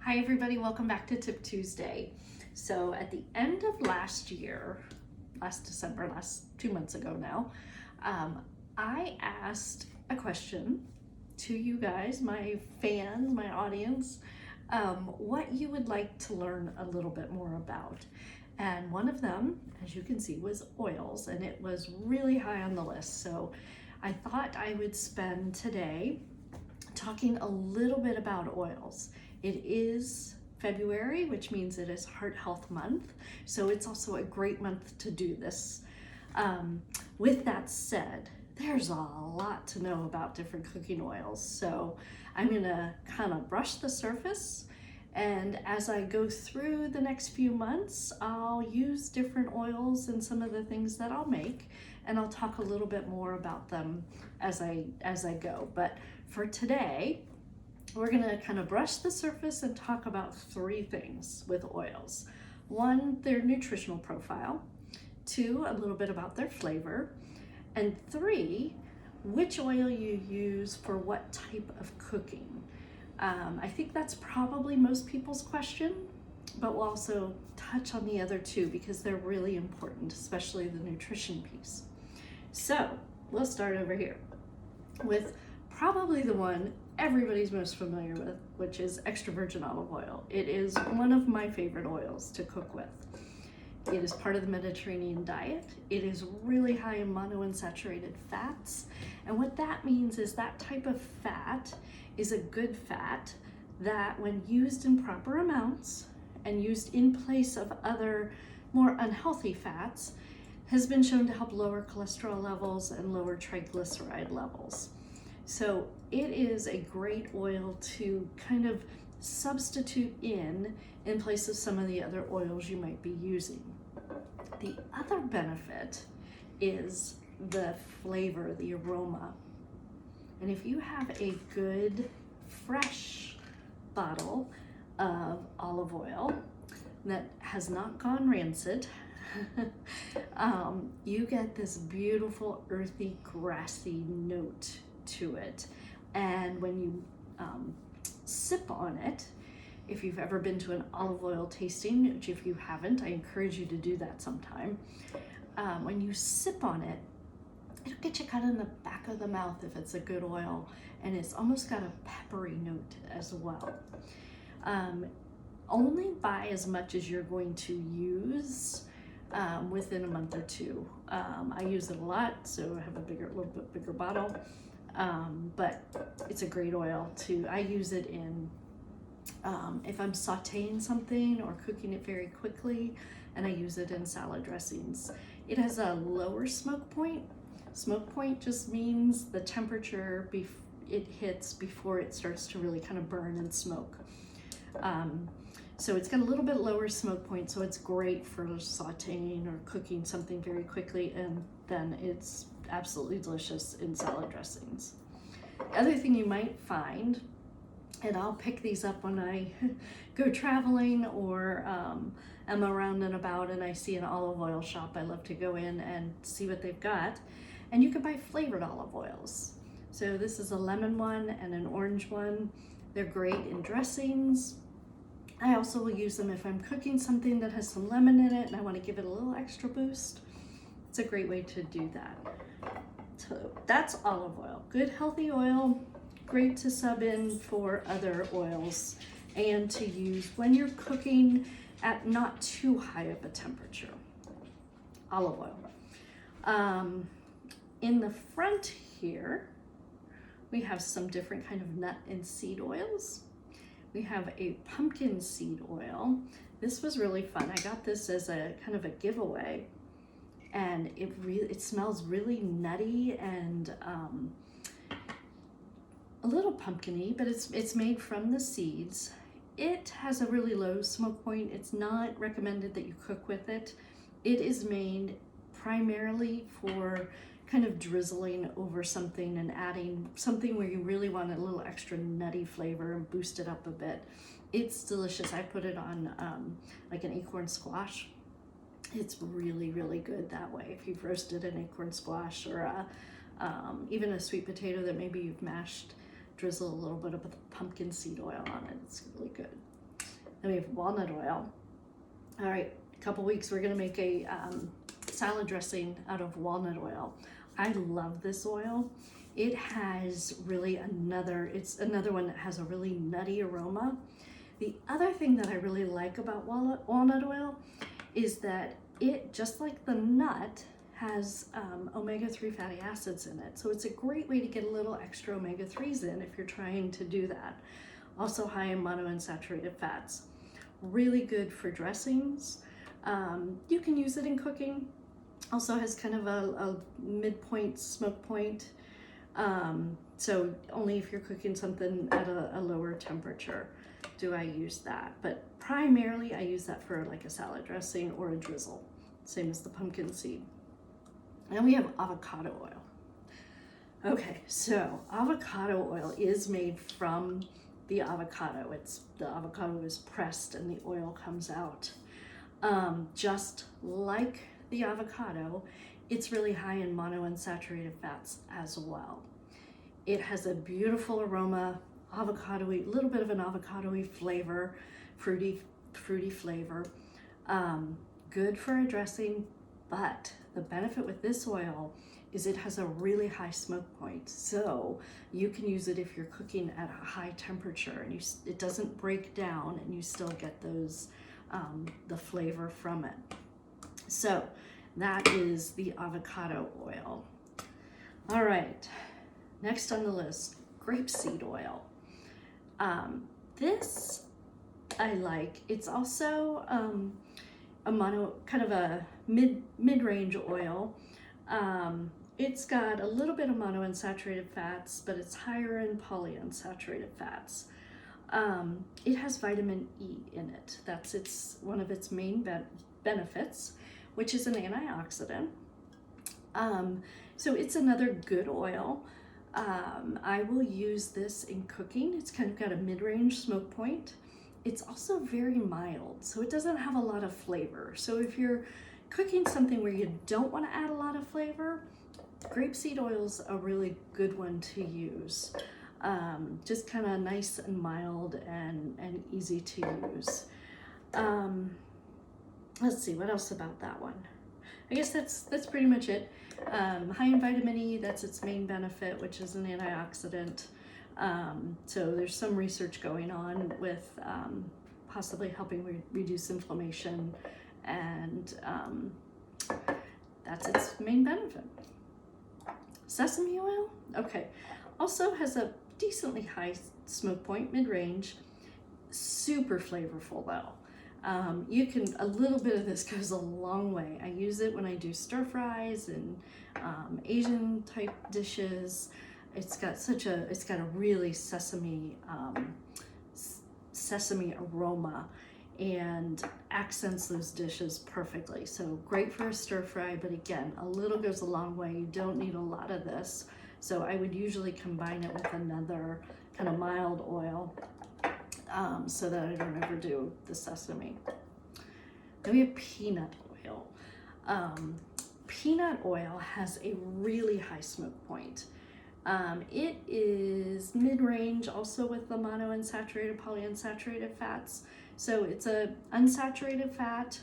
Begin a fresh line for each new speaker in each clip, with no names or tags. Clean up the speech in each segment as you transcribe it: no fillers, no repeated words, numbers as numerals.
Hi everybody, welcome back to Tip Tuesday. So at the end of last year, last December, 2 months ago now, I asked a question to you guys, my fans, my audience, what you would like to learn a little bit more about. And one of them, as you can see, was oils, and it was really high on the list. So I thought I would spend today talking a little bit about oils. It is February, which means it is Heart Health Month, so it's also a great month to do this. With that said, there's a lot to know about different cooking oils, so I'm gonna kind of brush the surface, and as I go through the next few months, I'll use different oils and some of the things that I'll make, and I'll talk a little bit more about them as I go. But for today, we're gonna kind of brush the surface and talk about three things with oils. One, their nutritional profile. Two, a little bit about their flavor. And three, which oil you use for what type of cooking. I think that's probably most people's question, but we'll also touch on the other two because they're really important, especially the nutrition piece. So we'll start over here with probably the one everybody's most familiar with, which is extra virgin olive oil. It is one of my favorite oils to cook with. It is part of the Mediterranean diet. It is really high in monounsaturated fats. And what that means is that type of fat is a good fat that when used in proper amounts and used in place of other more unhealthy fats has been shown to help lower cholesterol levels and lower triglyceride levels. So it is a great oil to kind of substitute in place of some of the other oils you might be using. The other benefit is the flavor, the aroma. And if you have a good fresh bottle of olive oil that has not gone rancid, you get this beautiful earthy, grassy note to it. And when you sip on it, if you've ever been to an olive oil tasting, which if you haven't, I encourage you to do that sometime. When you sip on it, it'll get you kind of in the back of the mouth if it's a good oil, and it's almost got a peppery note as well. Only buy as much as you're going to use within a month or two. I use it a lot, so I have a little bit bigger bottle. But it's a great oil I use it in if I'm sauteing something or cooking it very quickly, and I use it in salad dressings. It has a lower smoke point. Smoke point just means the temperature it hits before it starts to really kind of burn and smoke. So it's got a little bit lower smoke point, so it's great for sauteing or cooking something very quickly, and then it's absolutely delicious in salad dressings. The other thing you might find, and I'll pick these up when I go traveling or I'm around and about and I see an olive oil shop, I love to go in and see what they've got. And you can buy flavored olive oils. So this is a lemon one and an orange one. They're great in dressings. I also will use them if I'm cooking something that has some lemon in it and I want to give it a little extra boost. It's a great way to do that. So that's olive oil. Good healthy oil, great to sub in for other oils and to use when you're cooking at not too high of a temperature. Olive oil. In the front here, we have some different kind of nut and seed oils. We have a pumpkin seed oil. This was really fun. I got this as a kind of a giveaway, and it smells really nutty and a little pumpkin-y, but it's made from the seeds. It has a really low smoke point. It's not recommended that you cook with it. It is made primarily for kind of drizzling over something and adding something where you really want a little extra nutty flavor and boost it up a bit. It's delicious. I put it on like an acorn squash. It's really, really good that way. If you've roasted an acorn squash or even a sweet potato that maybe you've mashed, drizzle a little bit of pumpkin seed oil on it. It's really good. Then we have walnut oil. All right, a couple weeks we're gonna make a salad dressing out of walnut oil. I love this oil. It has really it's another one that has a really nutty aroma. The other thing that I really like about walnut oil is that it, just like the nut, has omega-3 fatty acids in it. So it's a great way to get a little extra omega-3s in if you're trying to do that. Also high in monounsaturated fats. Really good for dressings. You can use it in cooking. Also has kind of a midpoint smoke point. So only if you're cooking something at a lower temperature do I use that. But primarily I use that for like a salad dressing or a drizzle, same as the pumpkin seed. And we have avocado oil. Okay, so avocado oil is made from the avocado. The avocado is pressed and the oil comes out. Just like the avocado, it's really high in monounsaturated fats as well. It has a beautiful aroma, avocado-y, a little bit of an avocado-y flavor, fruity flavor. Good for a dressing, but the benefit with this oil is it has a really high smoke point. So you can use it if you're cooking at a high temperature and it doesn't break down and you still get those, the flavor from it. So that is the avocado oil. All right, next on the list, grapeseed oil. This I like. It's also kind of a mid-range oil. It's got a little bit of monounsaturated fats, but it's higher in polyunsaturated fats. It has vitamin E in it. It's one of its main benefits, which is an antioxidant. So it's another good oil. I will use this in cooking. It's kind of got a mid-range smoke point. It's also very mild, so it doesn't have a lot of flavor. So if you're cooking something where you don't want to add a lot of flavor, grapeseed oil is a really good one to use. Just kind of nice and mild and easy to use. Let's see, what else about that one? I guess that's pretty much it. High in vitamin E, that's its main benefit, which is an antioxidant. So there's some research going on with possibly helping reduce inflammation, and that's its main benefit. Sesame oil, okay, also has a decently high smoke point, mid-range, super flavorful though. A little bit of this goes a long way. I use it when I do stir fries and Asian type dishes. It's got a really sesame aroma and accents those dishes perfectly. So great for a stir fry, but again, a little goes a long way. You don't need a lot of this. So I would usually combine it with another kind of mild oil so that I don't overdo the sesame. Then we have peanut oil. Peanut oil has a really high smoke point. It is mid-range, also with the monounsaturated, polyunsaturated fats. So it's a unsaturated fat,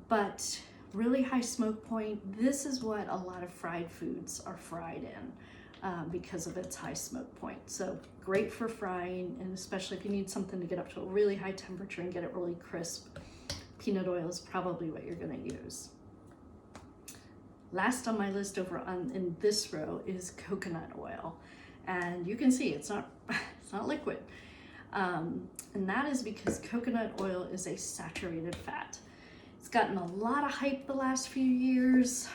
but really high smoke point. This is what a lot of fried foods are fried in because of its high smoke point. So great for frying, and especially if you need something to get up to a really high temperature and get it really crisp, peanut oil is probably what you're gonna use. Last on my list in this row is coconut oil. And you can see it's not liquid. And that is because coconut oil is a saturated fat. It's gotten a lot of hype the last few years.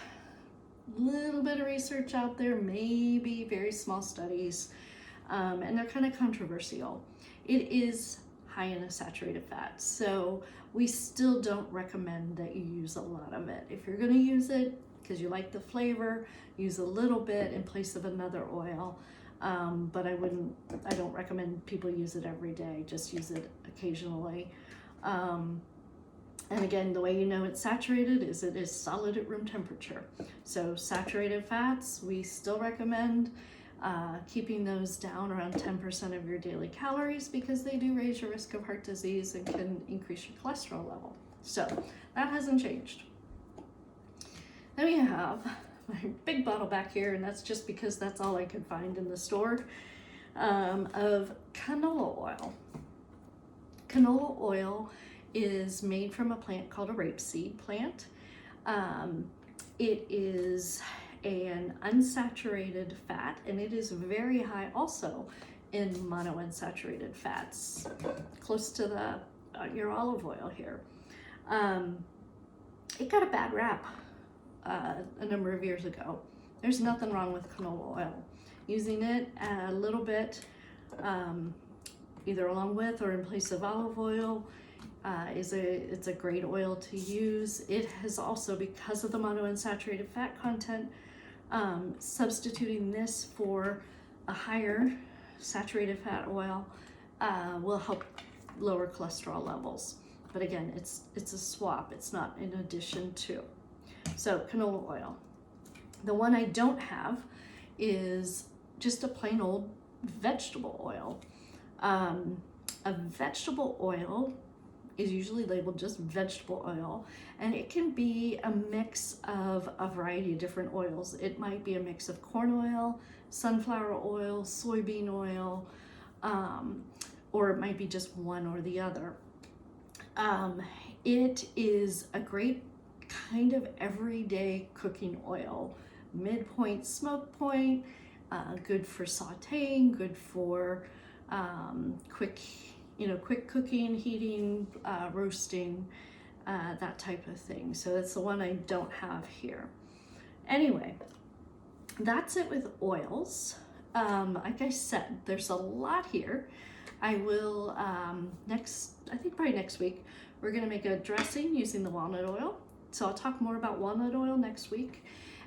Little bit of research out there, maybe very small studies, and they're kind of controversial. It is high in a saturated fat, so we still don't recommend that you use a lot of it. If you're going to use it because you like the flavor, use a little bit in place of another oil, but I don't recommend people use it every day. Just use it occasionally. And again, the way you know it's saturated is it is solid at room temperature. So saturated fats, we still recommend. keeping those down around 10% of your daily calories, because they do raise your risk of heart disease and can increase your cholesterol level. So that hasn't changed. Then we have my big bottle back here, and that's just because that's all I could find in the store, of canola oil. Canola oil is made from a plant called a rapeseed plant. It is an unsaturated fat, and it is very high also in monounsaturated fats, close to the your olive oil here. It got a bad rap a number of years ago. There's nothing wrong with canola oil. Using it a little bit, either along with or in place of olive oil, it's a great oil to use. It has also, because of the monounsaturated fat content, substituting this for a higher saturated fat oil will help lower cholesterol levels. But again, it's a swap. It's not in addition to. So canola oil. The one I don't have is just a plain old vegetable oil. A vegetable oil is usually labeled just vegetable oil, and it can be a mix of a variety of different oils. It might be a mix of corn oil, sunflower oil, soybean oil, or it might be just one or the other. It is a great kind of everyday cooking oil, midpoint smoke point, good for sauteing, good for quick cooking, heating, roasting, that type of thing. So that's the one I don't have here. Anyway, that's it with oils. Like I said, there's a lot here. I will, I think probably next week, we're gonna make a dressing using the walnut oil. So I'll talk more about walnut oil next week.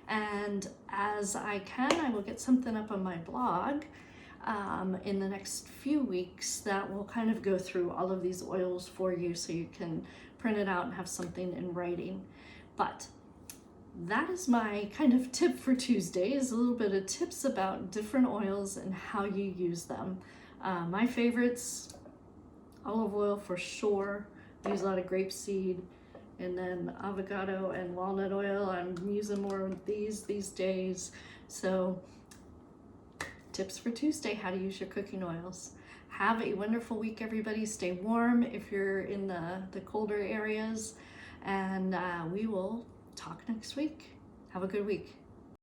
And as I can, I will get something up on my blog in the next few weeks that will kind of go through all of these oils for you, so you can print it out and have something in writing. But that is my kind of tip for Tuesday, is a little bit of tips about different oils and how you use them. My favorites, olive oil for sure. I use a lot of grapeseed, and then avocado and walnut oil. I'm using more of these days. So tips for Tuesday, how to use your cooking oils. Have a wonderful week, everybody. Stay warm if you're in the colder areas, and we will talk next week. Have a good week.